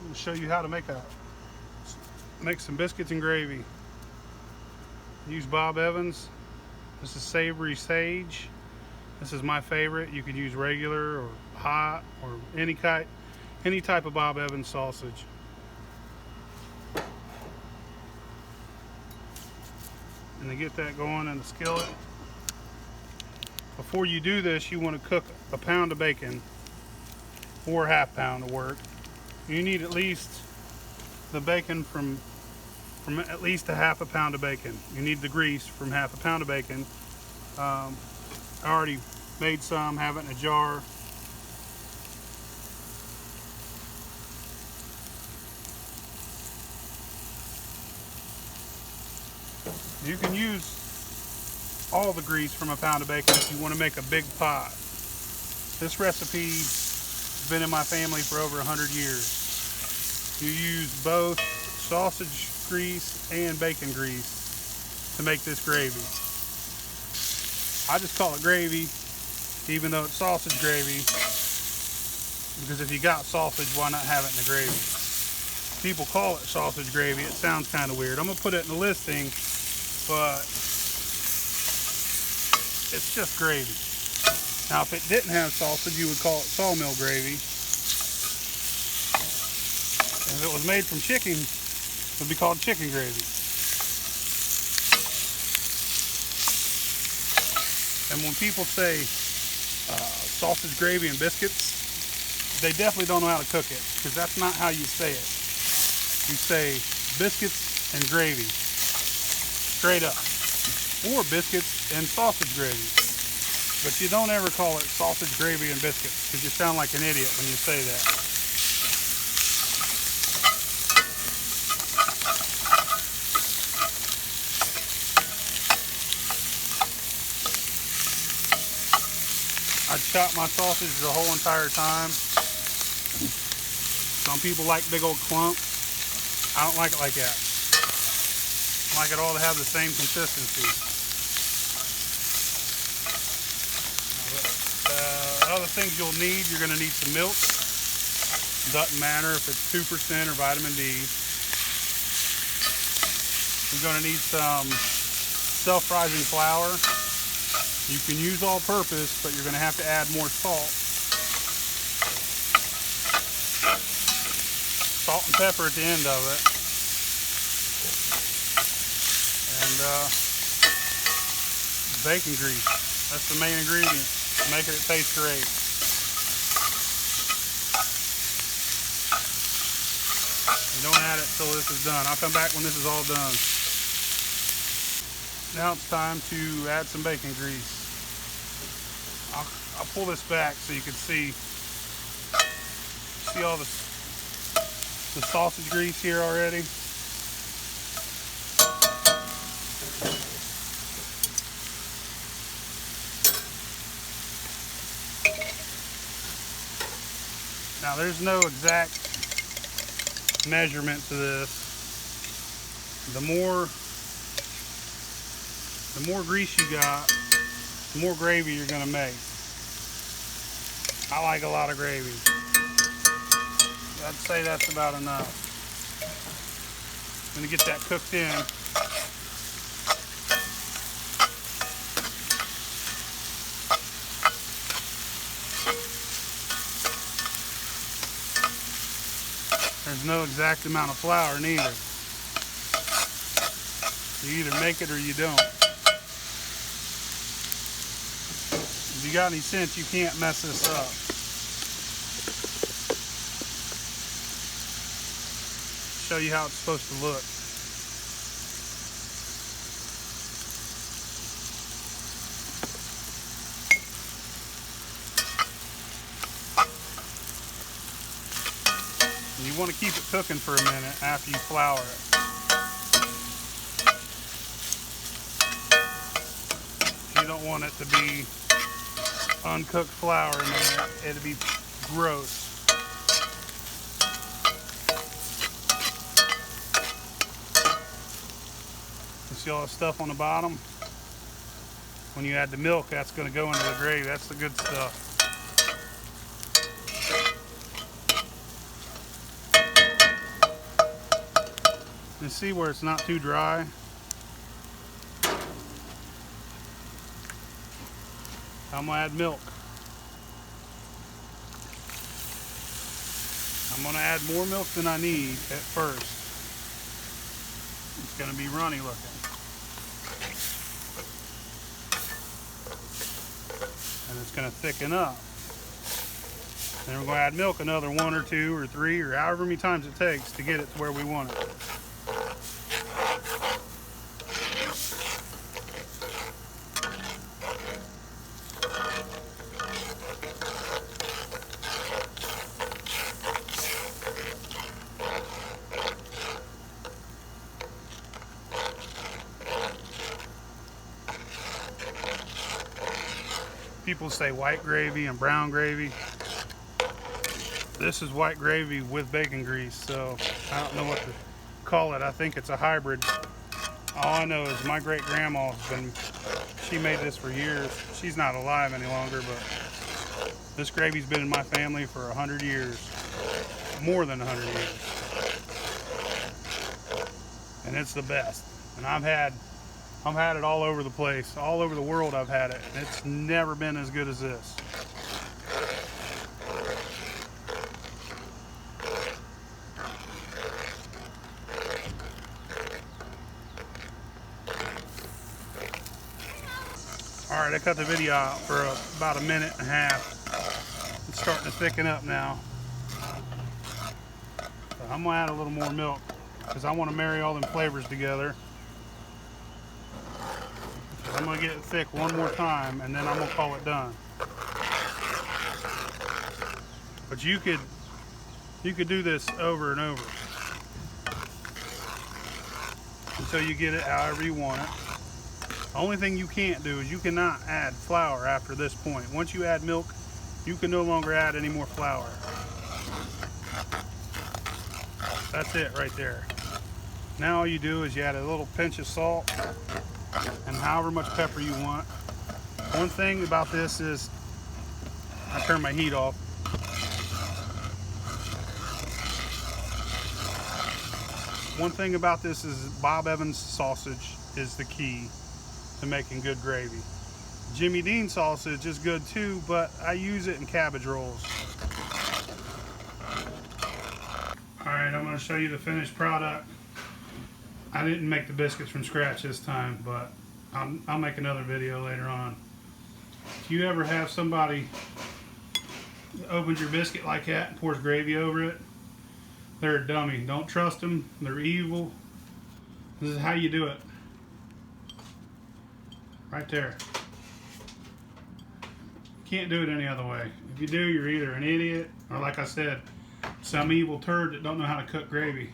I'm gonna show you how to make some biscuits and gravy. Use Bob Evans. This is savory sage. This is my favorite. You could use regular or hot or any type of Bob Evans sausage. And to get that going in the skillet, before you do this, you want to cook a pound of bacon or a half pound to work. You need at least the bacon from at least a half a pound of bacon. You need the grease from half a pound of bacon. I already made some, have it in a jar. You can use all the grease from a pound of bacon if you want to make a big pot. This recipe's been in my family for over 100 years. You use both sausage grease and bacon grease to make this gravy. I just call it gravy, even though it's sausage gravy, because if you got sausage, why not have it in the gravy? People call it sausage gravy. It sounds kind of weird. I'm going to put it in the listing, but it's just gravy. Now, if it didn't have sausage, you would call it sawmill gravy. If it was made from chicken, it would be called chicken gravy. And when people say sausage gravy and biscuits, they definitely don't know how to cook it, because that's not how you say it. You say biscuits and gravy, straight up, or biscuits and sausage gravy. But you don't ever call it sausage gravy and biscuits, because you sound like an idiot when you say that. I chop my sausage the whole entire time. Some people like big old clumps. I don't like it like that. I like it all to have the same consistency. Other things you'll need, you're going to need some milk. Doesn't matter if it's 2% or vitamin D. You're going to need some self-rising flour. You can use all-purpose, but you're going to have to add more salt. Salt and pepper at the end of it. And bacon grease. That's the main ingredient, making it taste great. And don't add it till this is done. I'll come back when this is all done. Now it's time to add some bacon grease. I'll pull this back so you can see all the sausage grease here already. Now there's no exact measurement to this. The more grease you got, the more gravy you're going to make. I like a lot of gravy. I'd say that's about enough. I'm going to get that cooked in. There's no exact amount of flour neither. You either make it or you don't. If you got any sense, you can't mess this up. Show you how it's supposed to look. And you want to keep it cooking for a minute after you flour it. You don't want it to be uncooked flour in there. It'd be gross. You see all the stuff on the bottom? When you add the milk, that's going to go into the gravy. That's the good stuff. and see where it's not too dry. I'm gonna add milk. I'm gonna add more milk than I need at first. It's gonna be runny looking. And it's gonna thicken up. Then we're gonna add milk another 1 or 2 or 3 or however many times it takes to get it to where we want it. People say white gravy and brown gravy. This is white gravy with bacon grease, so I don't know what to call it. I think it's a hybrid. All I know is my great grandma she made this for years. She's not alive any longer, but this gravy's been in my family for 100 years, more than 100 years, and it's the best. And I've had it all over the place, all over the world. I've had it, and it's never been as good as this. Alright, I cut the video out for about 1.5 minutes. It's starting to thicken up now. So I'm going to add a little more milk because I want to marry all them flavors together. I'm going to get it thick one more time and then I'm going to call it done. But you could do this over and over until you get it however you want it. The only thing you can't do is you cannot add flour after this point. Once you add milk, you can no longer add any more flour. That's it right there. Now all you do is you add a little pinch of salt and however much pepper you want. One thing about this is, I turn my heat off. One thing about this is Bob Evans sausage is the key to making good gravy. Jimmy Dean sausage is good too, but I use it in cabbage rolls. Alright, I'm going to show you the finished product. I didn't make the biscuits from scratch this time, but I'll make another video later on. If you ever have somebody that opens your biscuit like that and pours gravy over it, they're a dummy. Don't trust them. They're evil. This is how you do it. Right there. Can't do it any other way. If you do, you're either an idiot or, like I said, some evil turd that don't know how to cook gravy.